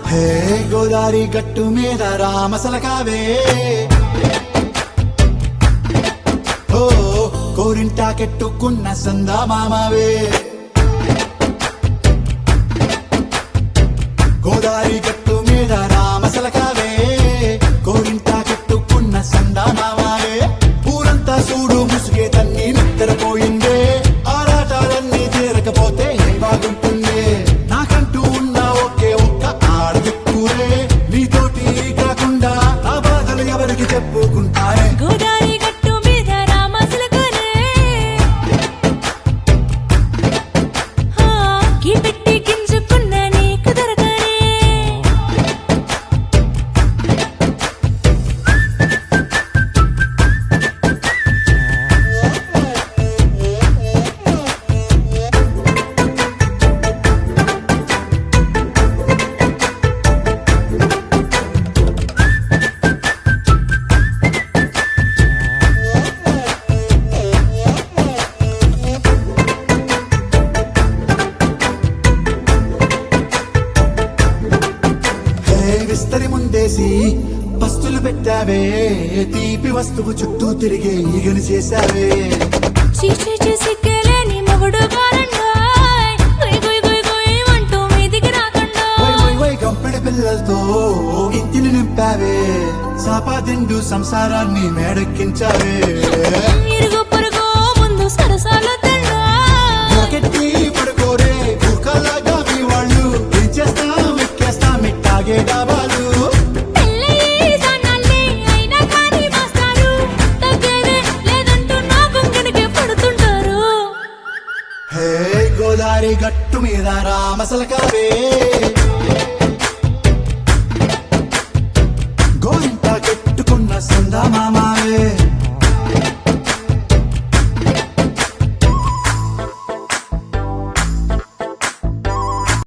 హే గోదారి గట్టు మీద రామసలకావే ఓ కోరింటాకెట్టుకున్న సందా మామవే గోదారి గట్టు మీద రామసలకావే కోరింటాకెట్టుకున్న సందా మామవే ఊరంతా చూడు ముసుగే తన్ని నిద్రపోయిందే ఆరాటాలన్నీ చేరకపోతే ఏం బాగుంటుందే నాకంటూ ఉన్న ఒకే ఒక్క ఆడదిక్కురే నీతోటి కాకుండా ఆ బాధలు ఎవరికి చెప్పుకుంటారే గోదారి గట్టు మీద రామసలకనే కి పెట్టి గింజుకున్న నీకు దొరకనే విస్తరి ముందేసి పస్తులు పెట్టావే తీపి వస్తువు చుట్టూ తిరిగే ఈగను చేశావే చీచి సిగ్గలేని మొగుడు గారండాయ్ గుయ్ గుయ్ గుయ్ గుయ్ అంటూ మీదికి రాకండా వై గంపెడి పిల్లలతో ఇంటిని నింపావే సాపాదిండు సంసారాన్ని మేడెక్కించావే ఇరుగు పొరుగు ముందు సరసాలొద్దండా రాకెట్టి పడుకోరే కుక్కలాగా మీ వాళ్ళు పెంచేస్తాం ఎక్కేస్తాం ఇట్టాగే డాబాలు పెళ్ళయి సన్నాల్ని అయినా కానీ మాస్తారు తగ్గేదే లేదంటూ నా బొంగనికే పడుతుంటారు హే గోదారి గట్టు మీద రామసలకావే